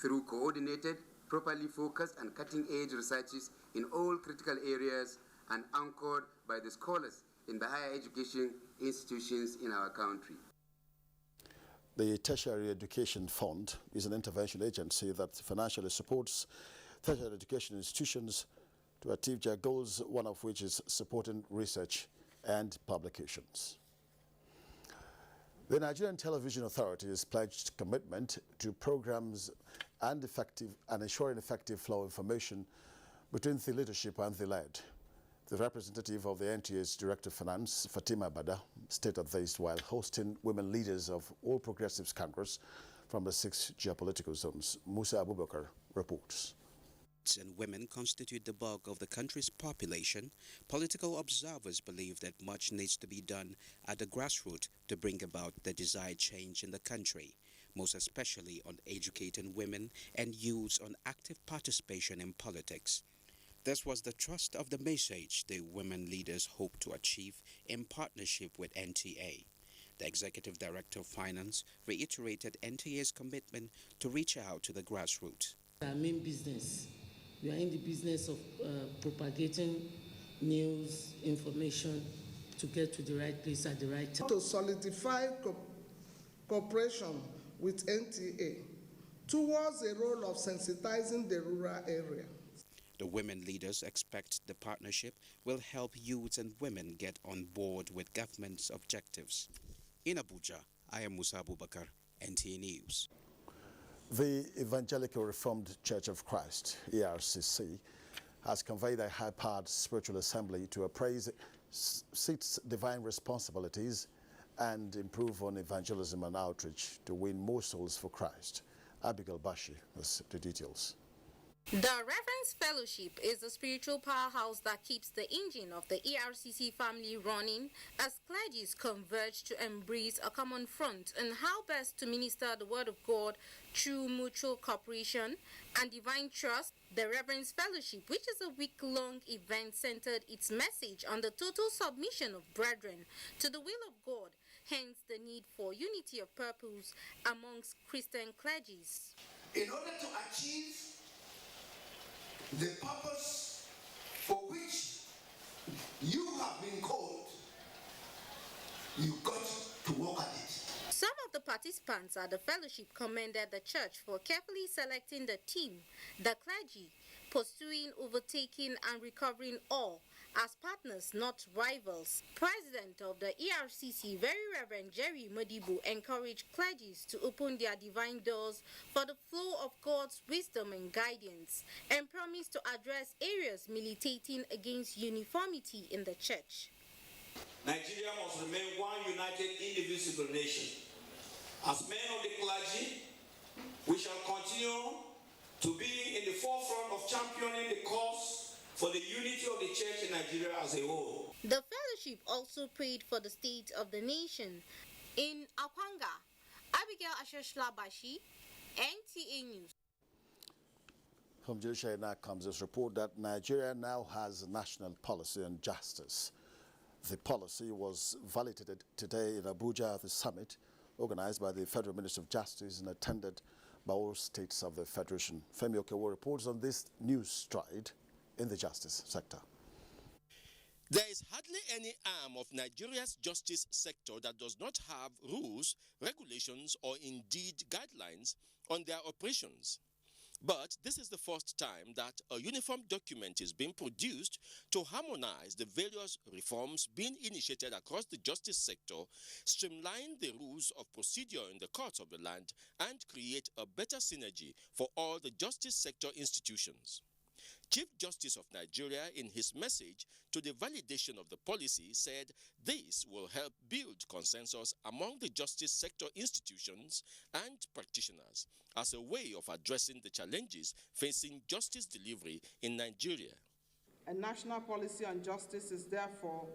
through coordinated, properly focused and cutting-edge researches in all critical areas and anchored by the scholars in the higher education institutions in our country.
The Tertiary Education Fund is an intervention agency that financially supports tertiary education institutions to achieve their goals, one of which is supporting research and publications. The Nigerian Television Authority has pledged commitment to programs and ensuring effective flow of information between the leadership and the led. The representative of the NTA's Director of Finance, Fatima Bada, stated this while hosting women leaders of All Progressives Congress from the 6 geopolitical zones. Musa Abubakar reports.
And women constitute the bulk of the country's population, political observers believe that much needs to be done at the grassroots to bring about the desired change in the country, most especially on educating women and youths on active participation in politics. This was the thrust of the message the women leaders hope to achieve in partnership with NTA. The Executive Director of Finance reiterated NTA's commitment to reach out to the grassroots.
Our main business. We are in the business of propagating news, information to get to the right place at the right time.
To solidify cooperation with NTA towards a role of sensitizing the rural area.
The women leaders expect the partnership will help youths and women get on board with government's objectives. In Abuja, I am Musa Abubakar, NTA News.
The Evangelical Reformed Church of Christ, EFCC, has conveyed a high-powered spiritual assembly to appraise its divine responsibilities and improve on evangelism and outreach to win more souls for Christ. Abigail Bashi has the details.
The Reverence Fellowship is the spiritual powerhouse that keeps the engine of the ERCC family running as clergies converge to embrace a common front on how best to minister the Word of God through mutual cooperation and divine trust. The Reverence Fellowship, which is a week-long event, centered its message on the total submission of brethren to the will of God, hence the need for unity of purpose amongst Christian clergies.
In order to achieve the purpose for which you have been called, you've got to work at it.
Some of the participants at the fellowship commended the church for carefully selecting the team, the clergy, pursuing, overtaking, and recovering all, as partners, not rivals. President of the EFCC, Very Reverend Jerry Modibo, encouraged clergies to open their divine doors for the flow of God's wisdom and guidance, and promised to address areas militating against uniformity in the church.
Nigeria must remain one united, indivisible nation. As men of the clergy, we shall continue to be in the forefront of championing the cause for the unity of the church in Nigeria as a whole.
The fellowship also prayed for the state of the nation. In Akwanga, Abigail Asheshlabashi, NTA News.
From Judiciary now comes this report that Nigeria now has a national policy on justice. The policy was validated today in Abuja at the summit organized by the Federal Minister of Justice and attended by all states of the Federation. Femi Okewo reports on this new stride in the justice sector.
There is hardly any arm of Nigeria's justice sector that does not have rules, regulations, or indeed guidelines on their operations. But this is the first time that a uniform document is being produced to harmonize the various reforms being initiated across the justice sector, streamline the rules of procedure in the courts of the land, and create a better synergy for all the justice sector institutions. Chief Justice of Nigeria, in his message to the validation of the policy, said this will help build consensus among the justice sector institutions and practitioners as a way of addressing the challenges facing justice delivery in Nigeria.
A national policy on justice is therefore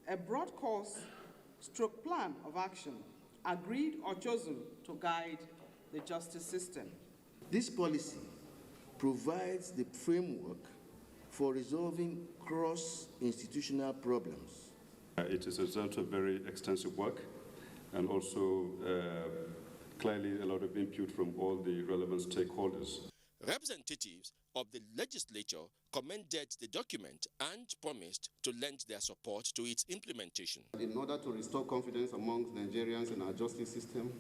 a broad course stroke plan of action agreed or chosen to guide the justice system.
This policy provides the framework for resolving cross-institutional problems.
It is a result of very extensive work and also clearly a lot of input from all the relevant stakeholders.
Representatives of the legislature commended the document and promised to lend their support to its implementation.
In order to restore confidence amongst Nigerians in our justice system,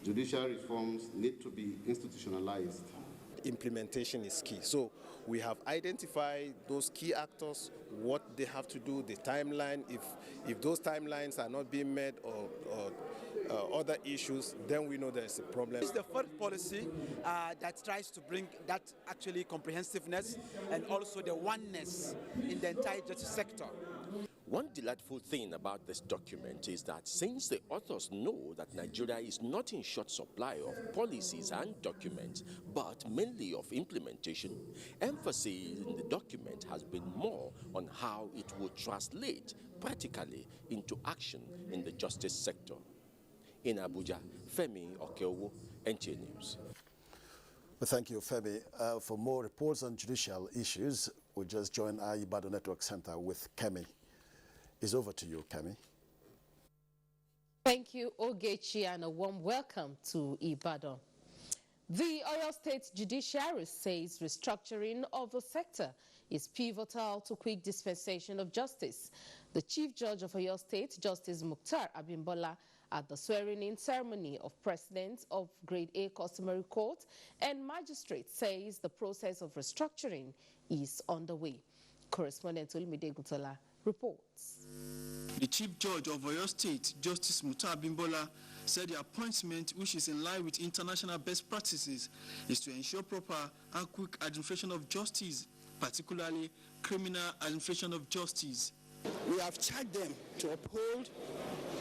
judicial reforms need to be institutionalized.
Implementation is key. So we have identified those key actors, what they have to do, the timeline. If those timelines are not being met or other issues, then we know there's a problem.
It's the first policy that tries to bring that actually comprehensiveness and also the oneness in the entire justice sector.
One delightful thing about this document is that since the authors know that Nigeria is not in short supply of policies and documents, but mainly of implementation, emphasis in the document has been more on how it will translate practically into action in the justice sector. In Abuja, Femi Okewo, NTA News.
Well, thank you, Femi. For more reports on judicial issues, we'll just join our Ibadan Network Center with Kemi. It's over to you, Kemi.
Thank you, Ogechi, and a warm welcome to Ibadan. The Oyo State Judiciary says restructuring of the sector is pivotal to quick dispensation of justice. The Chief Judge of Oyo State, Justice Mukhtar Abimbola, at the swearing-in ceremony of President of Grade A Customary Court and Magistrate, says the process of restructuring is underway. Correspondent Olumide Gutola reports.
The Chief Judge of Oyo State, Justice Mukhtar Abimbola, said the appointment, which is in line with international best practices, is to ensure proper and quick administration of justice, particularly criminal administration of justice.
We have charged them to uphold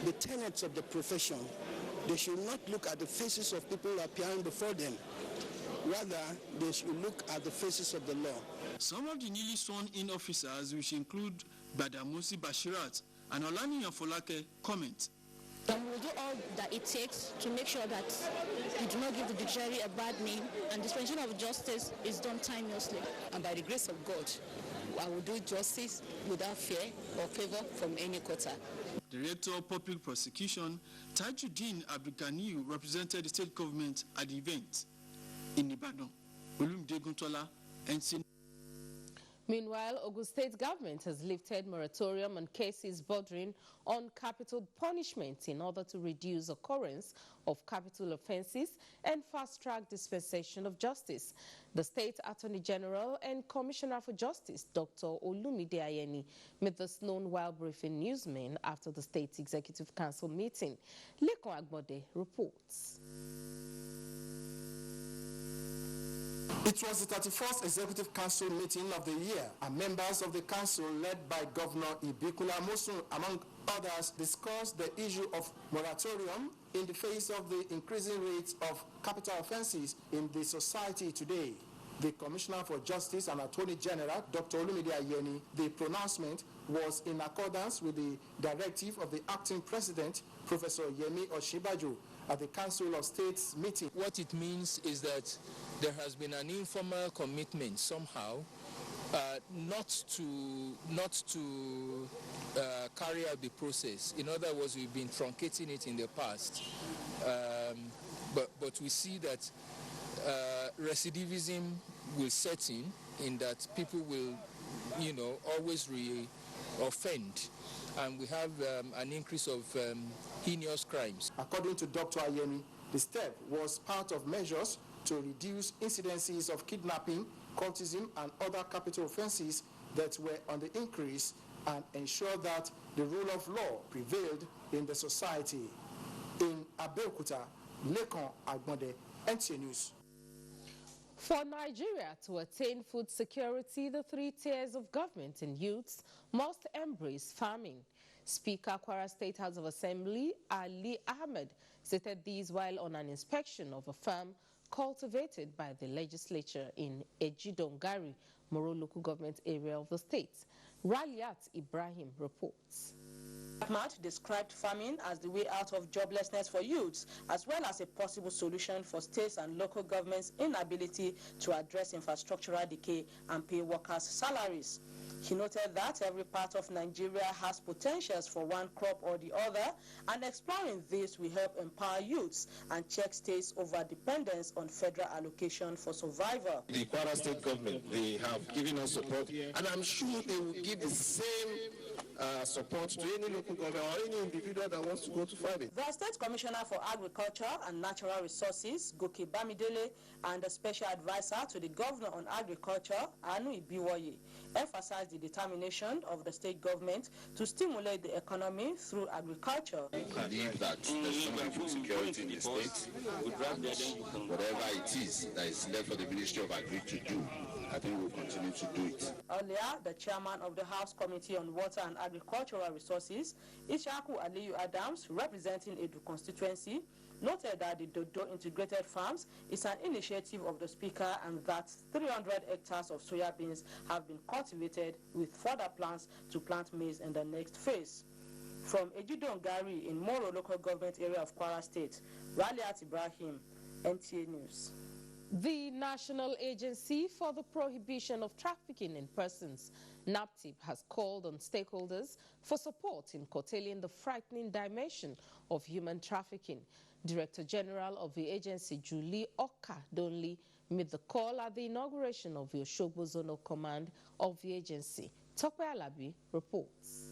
the tenets of the profession. They should not look at the faces of people appearing before them. Rather, they should look at the faces of the law.
Some of the newly sworn-in officers, which include Badamusi Bashirat and Olani Afolake, comment.
And we will do all that it takes to make sure that we do not give the judiciary a bad name, and dispensation of justice is done timelessly.
And by the grace of God, I will do justice without fear or favor from any quarter.
Director of Public Prosecution, Tajuddin Abdulganiyu, represented the state government at the event. In Ibadan, Olumide Guntola, NC.
Meanwhile, Ogun State government has lifted moratorium on cases bordering on capital punishment in order to reduce occurrence of capital offences and fast-track dispensation of justice. The State Attorney General and Commissioner for Justice, Dr. Olumide Ayeni, made this known while briefing newsmen after the State Executive Council meeting. Lekon Agbode reports.
It was the 31st Executive Council meeting of the year, and members of the council, led by Governor Ibikula Mosun, among others, discussed the issue of moratorium in the face of the increasing rates of capital offences in the society today. The Commissioner for Justice and Attorney General, Dr. Olumide Ayeni, the pronouncement was in accordance with the directive of the acting president, Professor Yemi Osinbajo, at the Council of States meeting.
What it means is that there has been an informal commitment somehow not to carry out the process. In other words, we've been truncating it in the past, but we see that recidivism will set in that people will, always re-offend, and we have an increase of heinous crimes.
According to Dr. Ayeni, the step was part of measures to reduce incidences of kidnapping, cultism, and other capital offences that were on the increase and ensure that the rule of law prevailed in the society. In Abeokuta, Lekon Agbonde, NTA News.
For Nigeria to attain food security, the three tiers of government and youths must embrace farming. Speaker Kwara State House of Assembly Ali Ahmed stated these while on an inspection of a farm cultivated by the legislature in Ejidongari, Moro local government area of the state. Raliat Ibrahim reports.
Ahmad described farming as the way out of joblessness for youths, as well as a possible solution for states and local governments' inability to address infrastructural decay and pay workers' salaries. He noted that every part of Nigeria has potentials for one crop or the other, and exploring this will help empower youths and check states' over-dependence on federal allocation for survival.
The Kwara State government, they have given us support, and I'm sure they will give the same support to any local government or any individual that wants to go to farming.
The State Commissioner for Agriculture and Natural Resources, Goke Bamidele, and the Special Advisor to the Governor on Agriculture, Anu Ibiwoye, emphasized the determination of the state government to stimulate the economy through agriculture.
I believe that there's so much food security in the state. Whatever it is that is left for the Ministry of Agri to do, I think we'll continue to do it.
Earlier, the chairman of the House Committee on Water and Agricultural Resources, Ishaku Aliyu Adams, representing Edu constituency, noted that the Dodo Integrated Farms is an initiative of the Speaker and that 300 hectares of soya beans have been cultivated with further plans to plant maize in the next phase. From Ejidongari in Moro local government area of Kwara State, Raliat Ibrahim, NTA News.
The National Agency for the Prohibition of Trafficking in Persons, NAPTIP, has called on stakeholders for support in curtailing the frightening dimension of human trafficking. Director General of the agency, Julie Oka-Donli, made the call at the inauguration of the Oshogbo Zonal Command of the agency. Tope Alabi reports.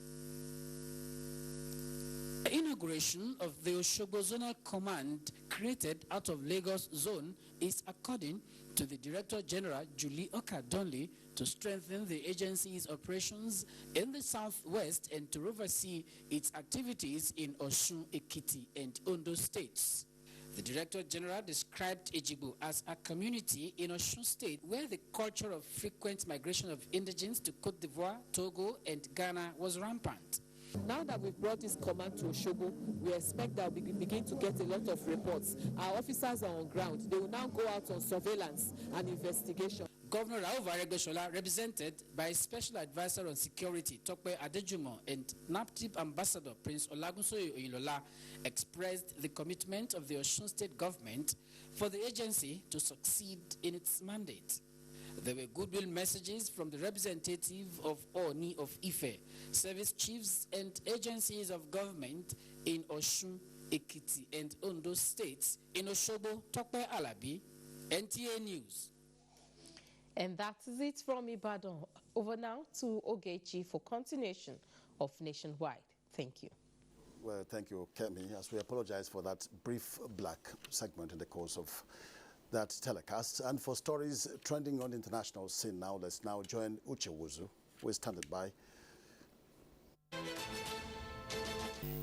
The inauguration of the Oshogbo Zonal Command, created out of Lagos Zone, is, according to the Director General, Julie Oka-Donli, to strengthen the agency's operations in the southwest and to oversee its activities in Osun, Ekiti, and Ondo states. The Director General described Ejigbo as a community in Osun State where the culture of frequent migration of indigents to Cote d'Ivoire, Togo, and Ghana was rampant.
Now that we've brought this command to Oshogbo, we expect that we begin to get a lot of reports. Our officers are on ground. They will now go out on surveillance and investigation.
Governor Raouf Aregbesola, represented by Special Advisor on Security, Tope Adejumo, and NAPTIP Ambassador Prince Olagunsoye Oyilola, expressed the commitment of the Osun State government for the agency to succeed in its mandate. There were goodwill messages from the representative of Oni of Ife, service chiefs and agencies of government in Osun, Ekiti, and Ondo states. In Oshogbo, Tope Alabi, NTA News.
And that is it from Ibadan. Over now to Ogechi for continuation of Nationwide. Thank you.
Well, thank you, Kemi, as we apologize for that brief black segment in the course of that telecast. And for stories trending on the international scene now, let's now join Uche Wuzu, who is standing by.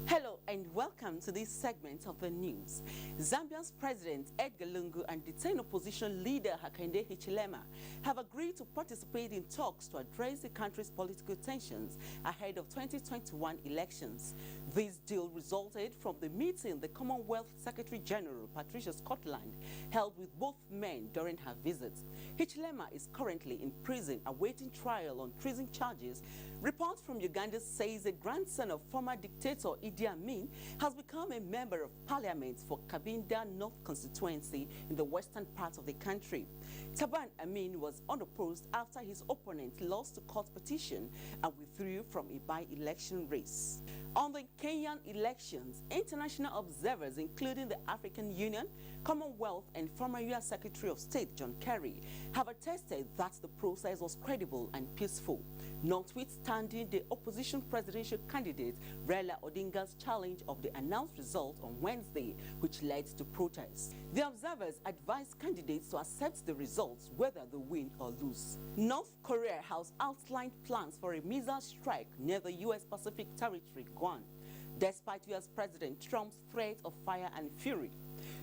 Hello and welcome to this segment of the news. Zambia's President Edgar Lungu and detained opposition leader Hakainde Hichilema have agreed to participate in talks to address the country's political tensions ahead of 2021 elections. This deal resulted from the meeting the Commonwealth Secretary General Patricia Scotland held with both men during her visit. Hichilema is currently in prison awaiting trial on treason charges. Reports from Uganda says the grandson of former dictator Idi Amin has become a member of parliament for Kabinda North constituency in the western part of the country. Taban Amin was unopposed after his opponent lost the court petition and withdrew from a by-election race. On the Kenyan elections, international observers, including the African Union, Commonwealth, and former U.S. Secretary of State John Kerry, have attested that the process was credible and peaceful, notwithstanding the opposition presidential candidate Raila Odinga's challenge of the announced result on Wednesday, which led to protests. The observers advised candidates to accept the results whether they win or lose. North Korea has outlined plans for a missile strike near the U.S. Pacific territory, Guam, despite U.S. President Trump's threat of fire and fury.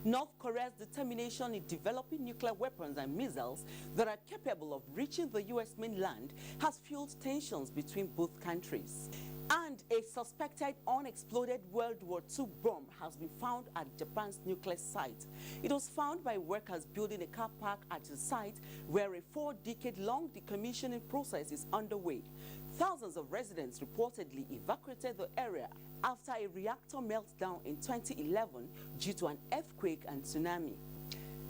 North Korea's determination in developing nuclear weapons and missiles that are capable of reaching the U.S. mainland has fueled tensions between both countries. And a suspected unexploded World War II bomb has been found at Japan's nuclear site. It was found by workers building a car park at the site where a 4-decade-long decommissioning process is underway. Thousands of residents reportedly evacuated the area after a reactor meltdown in 2011 due to an earthquake and tsunami.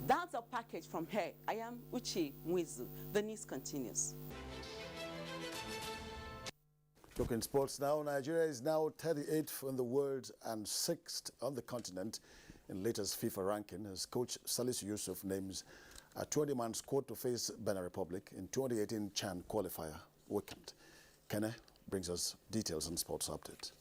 That's a package from here. I am Uche Mwizu. The news continues.
Talking sports now, Nigeria is now 38th in the world and 6th on the continent in latest FIFA ranking as coach Salisu Yusuf names a 20-man squad to face Benin Republic in 2018 CHAN qualifier weekend. Kene brings us details on sports update.